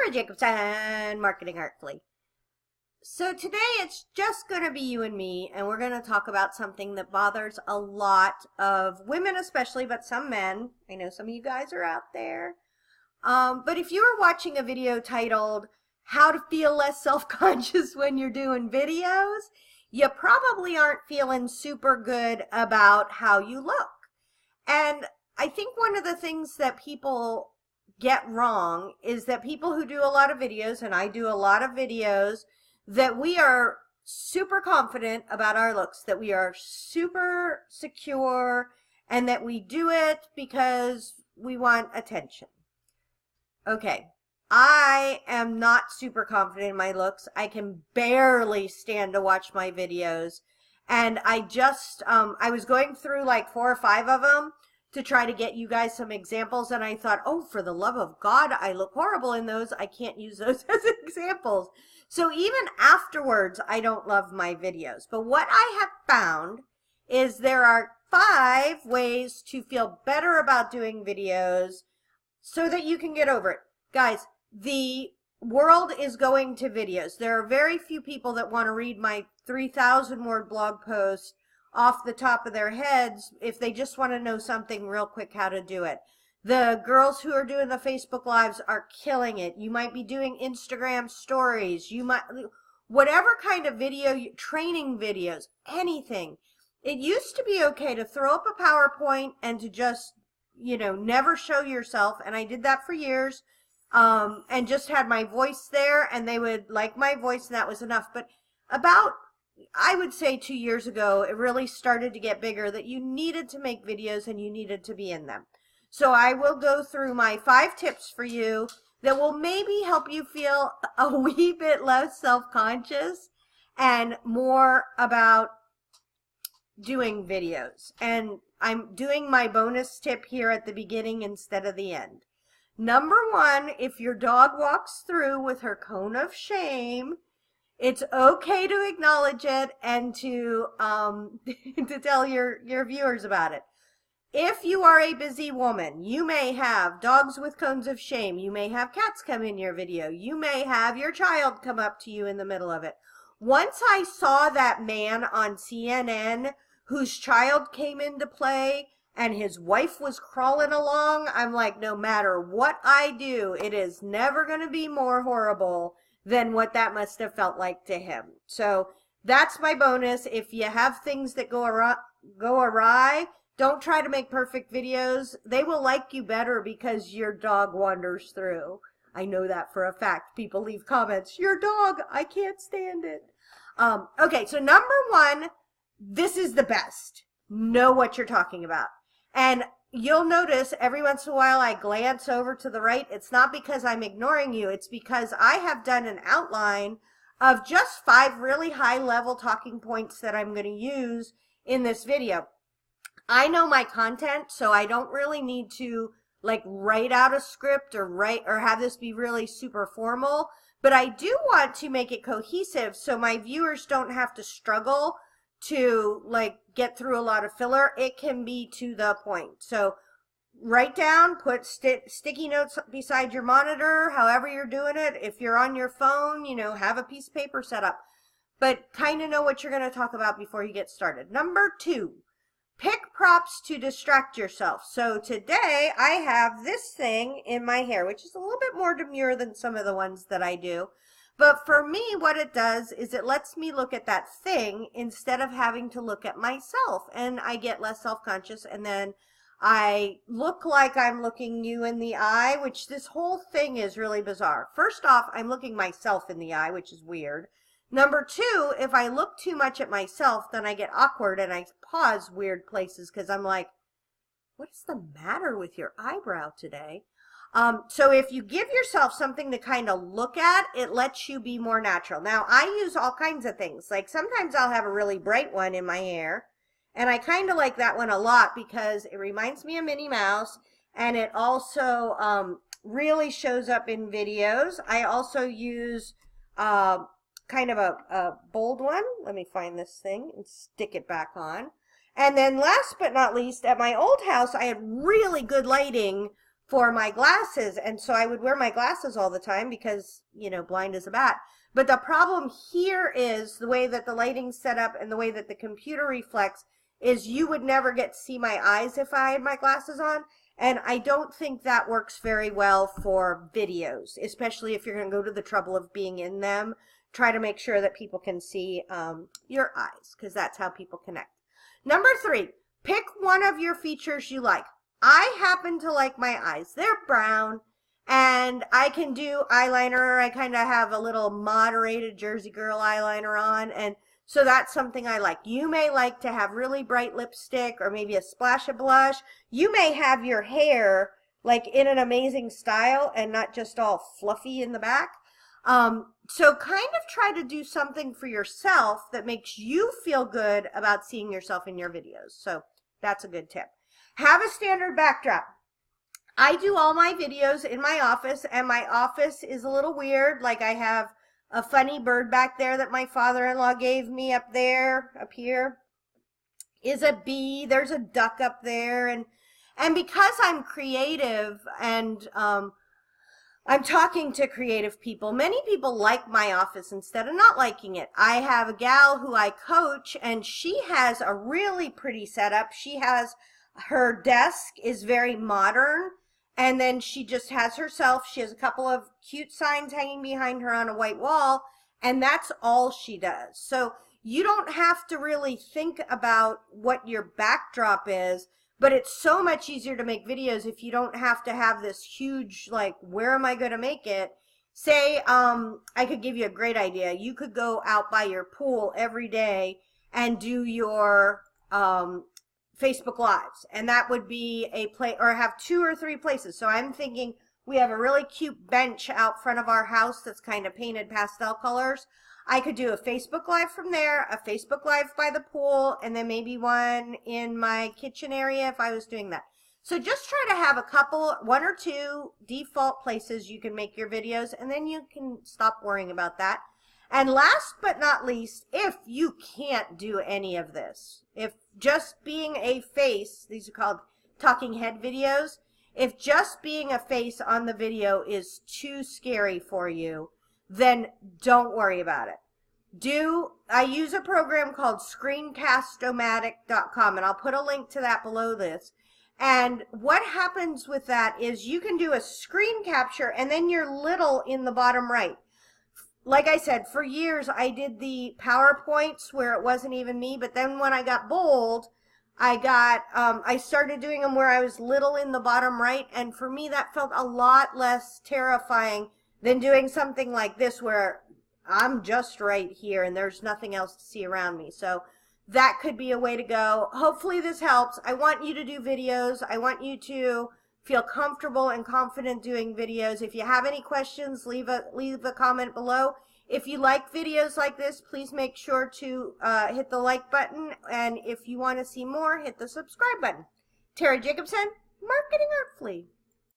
Sarah Jacobson, Marketing Artfully. So today it's just going to be you and me, and we're going to talk about something that bothers a lot of women especially, but some men. I know some of you guys are out there. But if you were watching a video titled, How to Feel Less Self-Conscious When You're Doing Videos, you probably aren't feeling super good about how you look. And I think one of the things that people get wrong is that people who do a lot of videos, and I do a lot of videos, that we are super confident about our looks, that we are super secure, and that we do it because we want attention. Okay, I am not super confident in my looks. I can barely stand to watch my videos. And I just, I was going through like 4 or 5 of them to try to get you guys some examples. And I thought, oh, for the love of God, I look horrible in those. I can't use those as examples. So even afterwards, I don't love my videos. But what I have found is there are 5 ways to feel better about doing videos so that you can get over it. Guys, the world is going to videos. There are very few people that want to read my 3,000 word blog post off the top of their heads if they just want to know something real quick how to do it. The girls who are doing the Facebook Lives are killing it. You might be doing Instagram stories. You might, whatever kind of video, training videos, anything. It used to be okay to throw up a PowerPoint and to just, you know, never show yourself. And I did that for years. And just had my voice there, and they would like my voice, and that was enough. But about, I would say 2 years ago, it really started to get bigger that you needed to make videos and you needed to be in them. So I will go through my 5 tips for you that will maybe help you feel a wee bit less self-conscious and more about doing videos. And I'm doing my bonus tip here at the beginning instead of the end. Number 1, if your dog walks through with her cone of shame, it's okay to acknowledge it and to to tell your viewers about it. If you are a busy woman, you may have dogs with cones of shame. You may have cats come in your video. You may have your child come up to you in the middle of it. Once I saw that man on CNN whose child came into play and his wife was crawling along, I'm like, no matter what I do, it is never going to be more horrible than what that must have felt like to him. So that's my bonus. If you have things that go awry, don't try to make perfect videos. They will like you better because your dog wanders through. I know that for a fact. People leave comments, your dog, I can't stand it. Okay, so number 1, this is the best. Know what you're talking about. And you'll notice every once in a while I glance over to the right. It's not because I'm ignoring you. It's because I have done an outline of just 5 really high-level talking points that I'm going to use in this video. I know my content, so I don't really need to like write out a script or have this be really super formal. But I do want to make it cohesive so my viewers don't have to struggle to like get through a lot of filler. It can be to the point. So write down, put sticky notes beside your monitor, however you're doing it. If you're on your phone, you know, have a piece of paper set up. But kind of know what you're going to talk about before you get started. Number 2, pick props to distract yourself. So today I have this thing in my hair, which is a little bit more demure than some of the ones that I do. But for me, what it does is it lets me look at that thing instead of having to look at myself. And I get less self-conscious, and then I look like I'm looking you in the eye, which this whole thing is really bizarre. First off, I'm looking myself in the eye, which is weird. Number 2, if I look too much at myself, then I get awkward and I pause weird places because I'm like, what is the matter with your eyebrow today? So if you give yourself something to kind of look at, it lets you be more natural. Now, I use all kinds of things. Like sometimes I'll have a really bright one in my hair, and I kind of like that one a lot because it reminds me of Minnie Mouse, and it also really shows up in videos. I also use kind of a bold one. Let me find this thing and stick it back on. And then last but not least, at my old house, I had really good lighting for my glasses. And so I would wear my glasses all the time because, you know, blind as a bat. But the problem here is the way that the lighting's set up and the way that the computer reflects is you would never get to see my eyes if I had my glasses on. And I don't think that works very well for videos, especially if you're going to go to the trouble of being in them. Try to make sure that people can see your eyes, because that's how people connect. Number 3, pick one of your features you like. I happen to like my eyes. They're brown, and I can do eyeliner. I kind of have a little moderated Jersey girl eyeliner on, and so that's something I like. You may like to have really bright lipstick or maybe a splash of blush. You may have your hair like in an amazing style and not just all fluffy in the back. So kind of try to do something for yourself that makes you feel good about seeing yourself in your videos. So that's a good tip. Have a standard backdrop. I do all my videos in my office, and my office is a little weird. Like I have a funny bird back there that my father-in-law gave me up there. Up here is a bee. There's a duck up there. And because I'm creative and I'm talking to creative people, many people like my office instead of not liking it. I have a gal who I coach, and she has a really pretty setup. She has, her desk is very modern, and then she just has herself. She has a couple of cute signs hanging behind her on a white wall, and that's all she does. So you don't have to really think about what your backdrop is, but it's so much easier to make videos if you don't have to have this huge, like, where am I going to make it? Say, I could give you a great idea. You could go out by your pool every day and do your Facebook Lives. And that would be a place, or have 2 or 3 places. So I'm thinking we have a really cute bench out front of our house that's kind of painted pastel colors. I could do a Facebook Live from there, a Facebook Live by the pool, and then maybe one in my kitchen area if I was doing that. So just try to have a couple, 1 or 2 default places you can make your videos, and then you can stop worrying about that. And last but not least, if you can't do any of this, if just being a face, these are called talking head videos, if just being a face on the video is too scary for you, then don't worry about it. I use a program called Screencast-O-Matic.com, and I'll put a link to that below this. And what happens with that is you can do a screen capture, and then you're little in the bottom right. Like I said, for years I did the PowerPoints where it wasn't even me, but then when I got bold, I started doing them where I was little in the bottom right, and for me that felt a lot less terrifying than doing something like this where I'm just right here and there's nothing else to see around me. So that could be a way to go. Hopefully this helps. I want you to do videos. I want you to feel comfortable and confident doing videos. If you have any questions, leave a comment below. If you like videos like this, please make sure to hit the like button. And if you want to see more, hit the subscribe button. Tara Jacobson, Marketing Artfully.